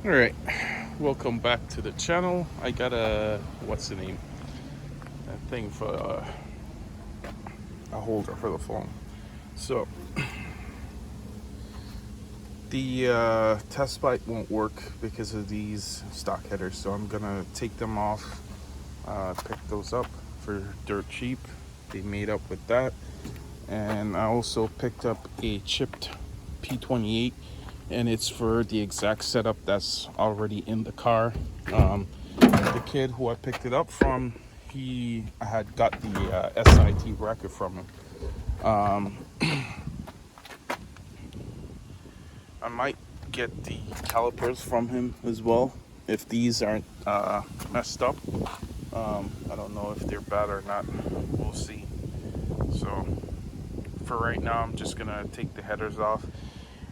All right, welcome back to the channel. I got a what's the name? That thing for a holder for the phone. So the test bike won't work because of these stock headers. So I'm gonna take them off. Pick those up for dirt cheap. They made up with that, and I also picked up a chipped P28, and it's for the exact setup that's already in the car. The kid who I picked it up from, I had got the SIT record from him. I might get the calipers from him as well if these aren't messed up. I don't know if they're bad or not. We'll see. So for right now, I'm just gonna take the headers off.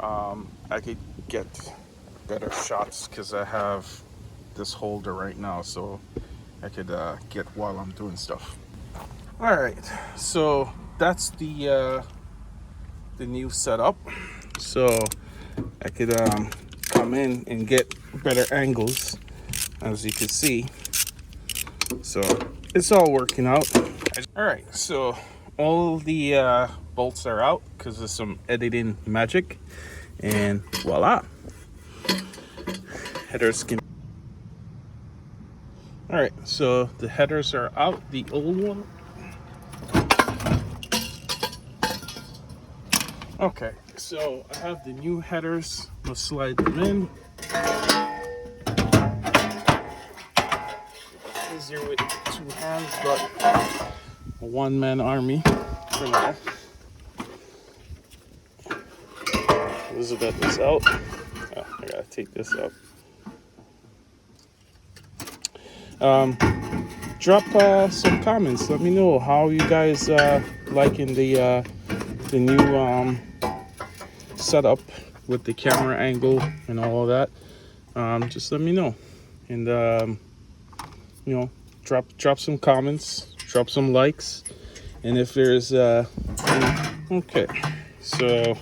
I could get better shots because I have this holder right now, so I could get while I'm doing stuff. All right, so that's the new setup. So I could come in and get better angles, as you can see. So it's all working out. All right, so all the bolts are out because of some editing magic, and voila, headers can. All right, so the headers are out. The old one. Okay, so I have the new headers. I'll slide them in. Easier with two hands, but a one-man army for now. Elizabeth is out. Oh, I gotta take this out. Drop some comments. Let me know how you guys liking the new setup with the camera angle and all of that. Just let me know, and you know, drop some comments, drop some likes, and if there's okay, so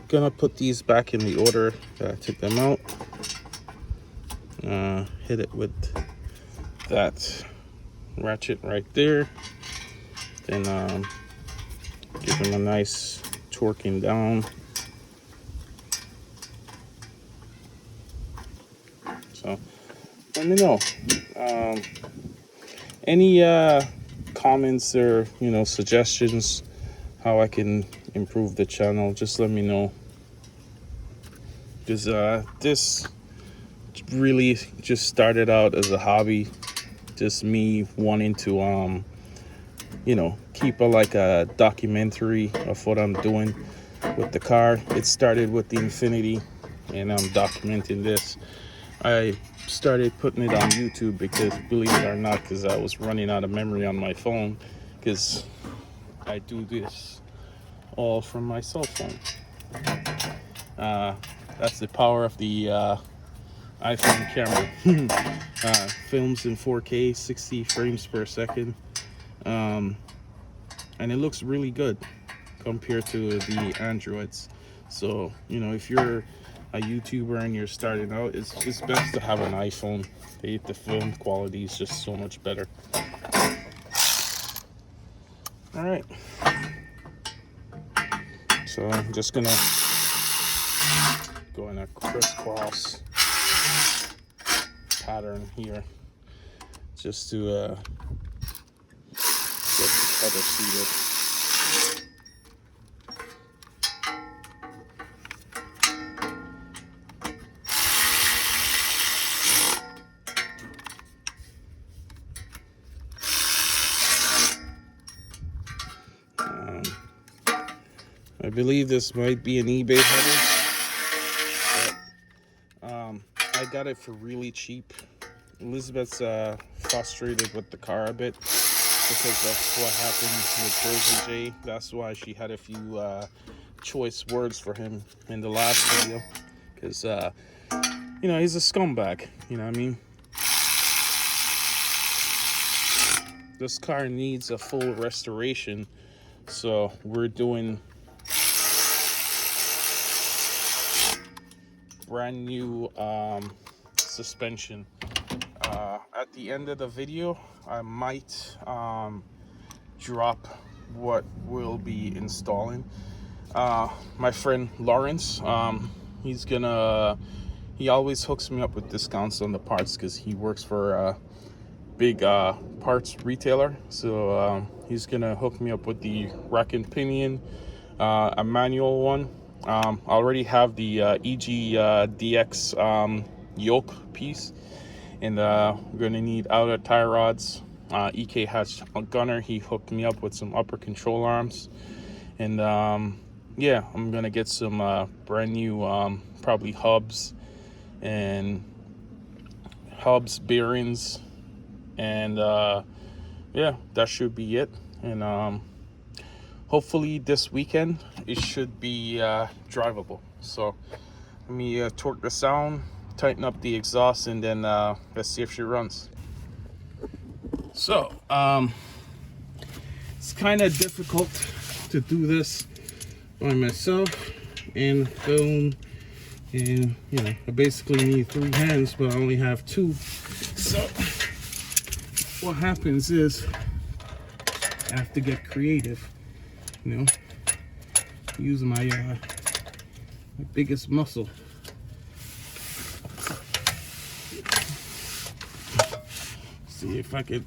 gonna put these back in the order that I took them out. Hit it with that ratchet right there, then give them a nice torquing down. So let me know any comments or suggestions how I can improve the channel. Just let me know, because this really just started out as a hobby, just me wanting to keep a documentary of what I'm doing with the car. It started with the Infinity, and I'm documenting this. I started putting it on YouTube because, believe it or not, because I was running out of memory on my phone, because I do this all from my cell phone. That's the power of the iPhone camera. Films in 4K, 60 frames per second, and it looks really good compared to the Androids. So if you're a YouTuber and you're starting out, it's best to have an iPhone. The film quality is just so much better. All right, so I'm just gonna go in a crisscross pattern here, just to get the header seated. I believe this might be an eBay header, but I got it for really cheap. Elizabeth's frustrated with the car a bit because that's what happened with Jersey J. That's why she had a few choice words for him in the last video, because he's a scumbag. You know what I mean? This car needs a full restoration, so we're doing brand new suspension. At the end of the video, I might drop what we'll be installing. My friend Lawrence, he always hooks me up with discounts on the parts because he works for a big parts retailer. So he's gonna hook me up with the rack and pinion, a manual one. I already have the EG DX yoke piece, and we're gonna need outer tie rods. EK Hatch Gunner, he hooked me up with some upper control arms, and yeah, I'm gonna get some brand new probably hubs, bearings, and yeah, that should be it. And hopefully this weekend it should be drivable. So let me torque the sound, tighten up the exhaust, and then let's see if she runs. So it's kind of difficult to do this by myself and film, and you know, I basically need 3 hands, but I only have 2. So what happens is I have to get creative, you know, use my biggest muscle. See if I could.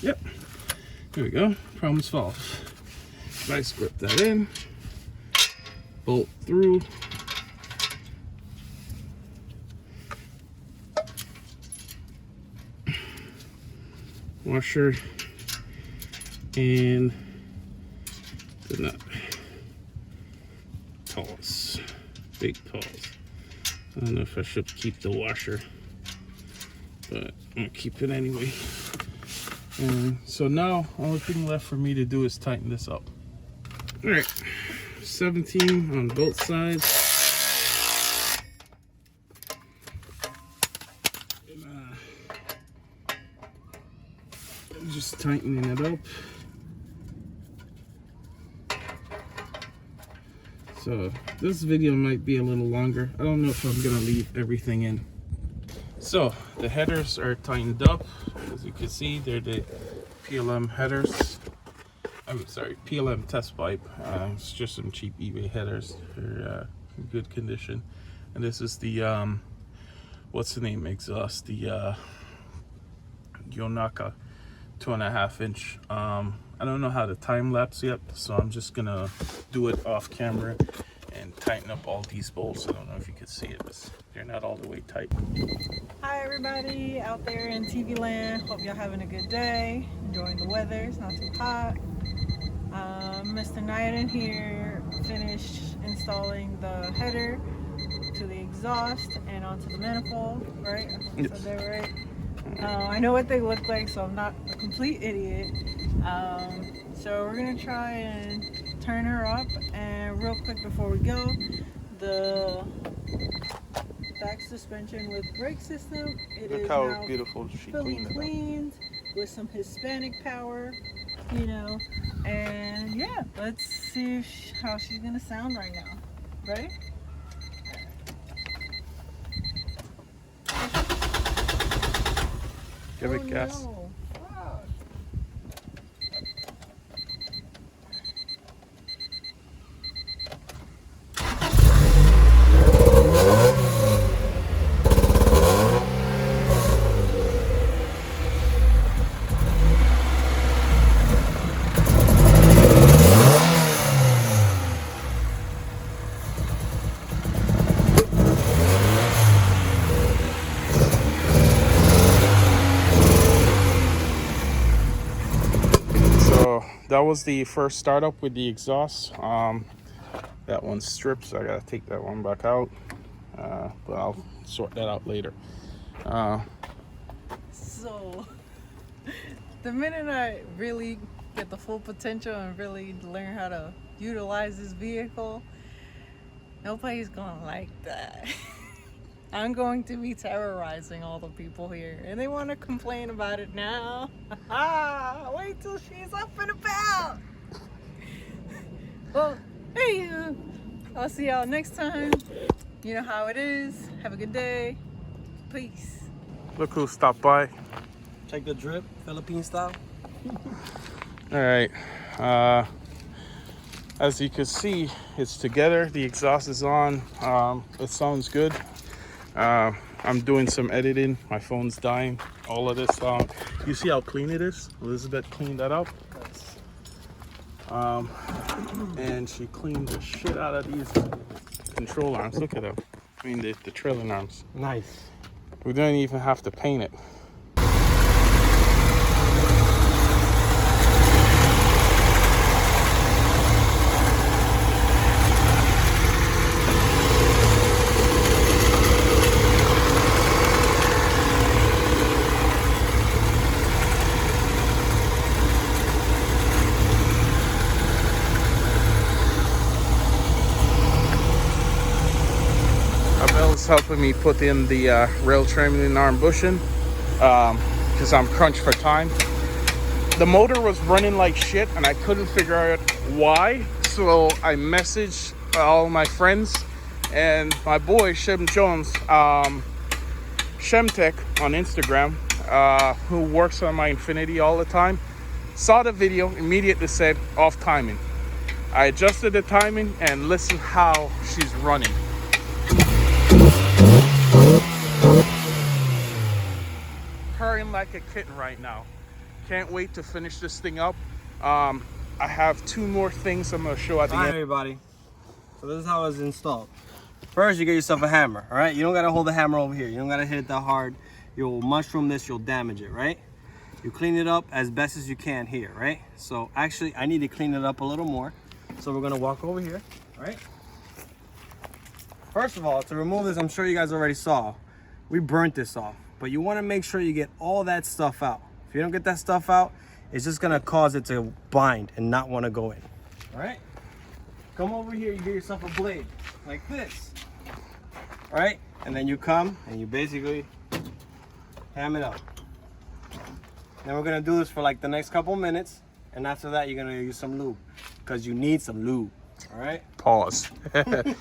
Yep, there we go. Problem solved. Vice grip that in, bolt through, washer, and the nut. Pause. Big pause. I don't know if I should keep the washer, but I'm gonna keep it anyway. And so now, only thing left for me to do is tighten this up. All right, 17 on both sides. And, I'm just tightening it up. So this video might be a little longer. I don't know if I'm gonna leave everything in. So the headers are tightened up. As you can see, they're the PLM headers. I'm sorry, PLM test pipe. It's just some cheap eBay headers. They're in good condition. And this is the what's the name exhaust? The Yonaka 2.5 inch. I don't know how to time lapse yet, so I'm just gonna do it off camera and tighten up all these bolts. I don't know if you can see it, but they're not all the way tight. Hi everybody out there in TV land. Hope y'all having a good day, enjoying the weather. It's not too hot. Mr. Nyden here finished installing the header to the exhaust and onto the manifold, right? I hope I said that right. I know what they look like, so I'm not a complete idiot. So we're gonna try and turn her up, and real quick before we go, the back suspension with brake system, it Look is how now beautiful she fully cleaned it up. cleaned with some Hispanic power, you know, and yeah, let's see how she's gonna sound right now. Ready? Give it gas. No. That was the first startup with the exhaust. That one strips, so I gotta take that one back out, but I'll sort that out later. So the minute I really get the full potential and really learn how to utilize this vehicle, nobody's gonna like that. I'm going to be terrorizing all the people here, and they want to complain about it now. Wait till she's up and about. Well, hey, I'll see y'all next time. You know how it is. Have a good day. Peace. Look who stopped by. Check the drip, Philippine style. All right. As you can see, it's together. The exhaust is on. It sounds good. I'm doing some editing. My phone's dying. All of this. You see how clean it is? Elizabeth cleaned that up. And she cleaned the shit out of these control arms. Look at them. I mean, the trailing arms. Nice. We don't even have to paint it. Abel's helping me put in the rail trailing arm bushing because I'm crunched for time. The motor was running like shit and I couldn't figure out why, so I messaged all my friends and my boy Shim Jones, Shemtech on Instagram, who works on my Infinity all the time, saw the video, immediately said off timing. I adjusted the timing and listen how she's running. Purring like a kitten right now. Can't wait to finish this thing up. I have 2 more things I'm gonna show at the All right, end. everybody. So this is how it's installed. First, you get yourself a hammer. All right, you don't gotta hold the hammer over here. You don't gotta hit it that hard. You'll mushroom this. You'll damage it. Right? You clean it up as best as you can here. Right? So actually, I need to clean it up a little more. So we're gonna walk over here. All right. First of all, to remove this, I'm sure you guys already saw, we burnt this off. But you want to make sure you get all that stuff out. If you don't get that stuff out, it's just gonna cause it to bind and not want to go in. All right? Come over here, you get yourself a blade like this. All right? And then you come and you basically ham it up. Then we're gonna do this for like the next couple minutes, and after that you're gonna use some lube because you need some lube. All right? Pause.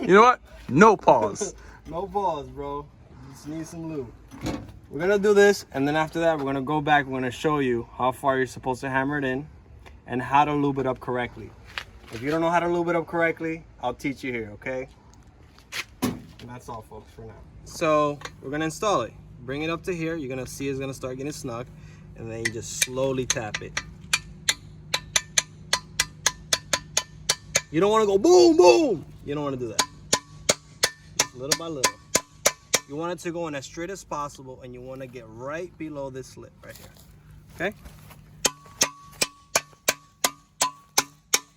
You know what? No pause. No pause, bro. You just need some lube. We're gonna do this, and then after that, we're gonna go back. We're gonna show you how far you're supposed to hammer it in and how to lube it up correctly. If you don't know how to lube it up correctly, I'll teach you here, okay? And that's all, folks, for now. So we're gonna install it. Bring it up to here. You're gonna see it's gonna start getting snug, and then you just slowly tap it. You don't wanna go boom, boom. You don't wanna do that. Just little by little. You want it to go in as straight as possible, and you want to get right below this slit right here. Okay?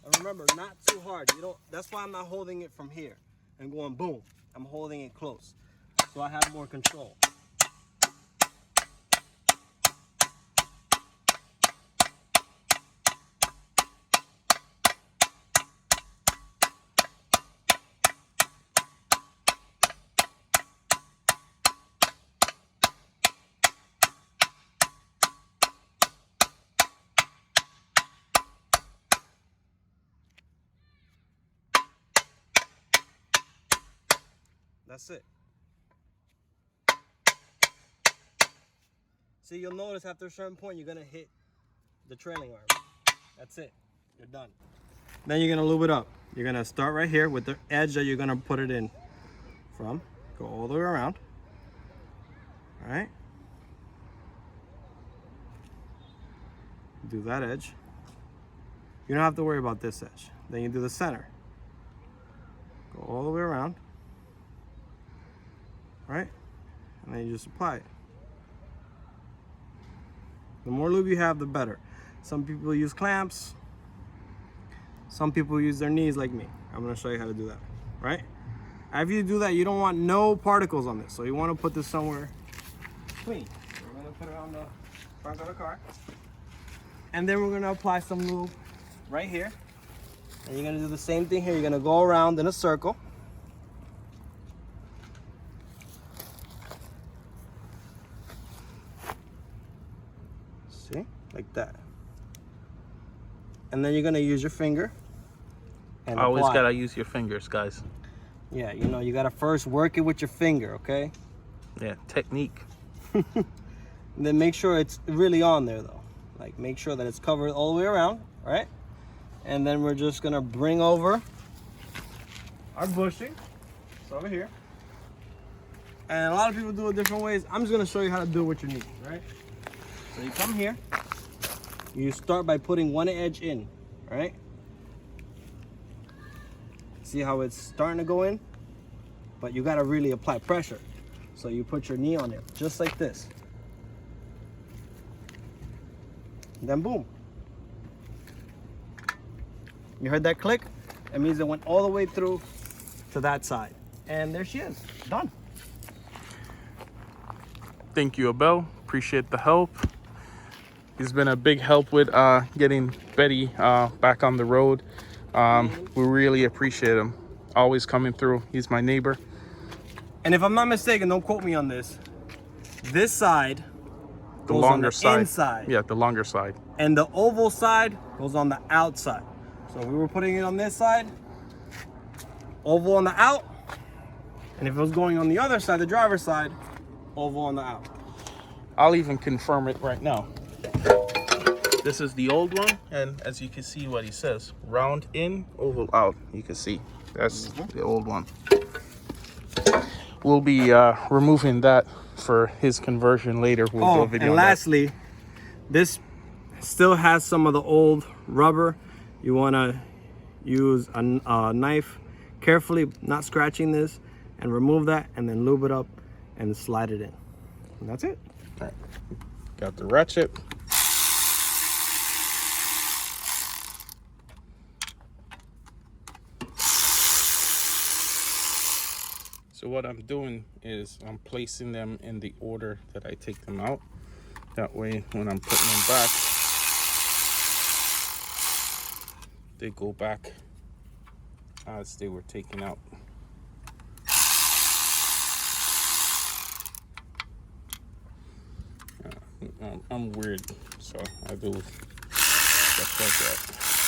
And remember, not too hard. You don't. That's why I'm not holding it from here and going boom. I'm holding it close, so I have more control. That's it. See, you'll notice after a certain point, you're gonna hit the trailing arm. That's it. You're done. Then you're gonna lube it up. You're gonna start right here with the edge that you're gonna put it in from. Go all the way around. All right. Do that edge. You don't have to worry about this edge. Then you do the center. Go all the way around. Right? And then you just apply it. The more lube you have, the better. Some people use clamps. Some people use their knees like me. I'm gonna show you how to do that, right? After you do that, you don't want no particles on this. So you wanna put this somewhere clean. We're gonna put it on the front of the car. And then we're gonna apply some lube right here. And you're gonna do the same thing here. You're gonna go around in a circle. See, like that. And then you're gonna use your finger. And I always apply. gotta use your fingers, guys. Yeah, you know, you gotta first work it with your finger, okay? Yeah, technique. And then make sure it's really on there though. Like make sure that it's covered all the way around, right? And then we're just gonna bring over our bushing. It's over here. And a lot of people do it different ways. I'm just gonna show you how to do it with your knee, right? So you come here, you start by putting one edge in, right? See how it's starting to go in? But you gotta really apply pressure. So you put your knee on it, just like this. And then boom. You heard that click? That means it went all the way through to that side. And there she is, done. Thank you, Abel. Appreciate the help. He's been a big help with getting Betty back on the road. We really appreciate him. Always coming through. He's my neighbor. And if I'm not mistaken, don't quote me on this. This side The goes longer on the side. inside. Yeah, the longer side. And the oval side goes on the outside. So we were putting it on this side, oval on the out. And if it was going on the other side, the driver's side, oval on the out. I'll even confirm it right now. This is the old one, and as you can see what he says, round in, oval out. You can see that's the old one. We'll be removing that for his conversion later. We'll do a video and on that. lastly, this still has some of the old rubber. You want to use a knife carefully, not scratching this, and remove that, and then lube it up and slide it in. And that's it. All right. Got the ratchet. So what I'm doing is I'm placing them in the order that I take them out. That way, when I'm putting them back, they go back as they were taken out. I'm weird, so I do stuff like that.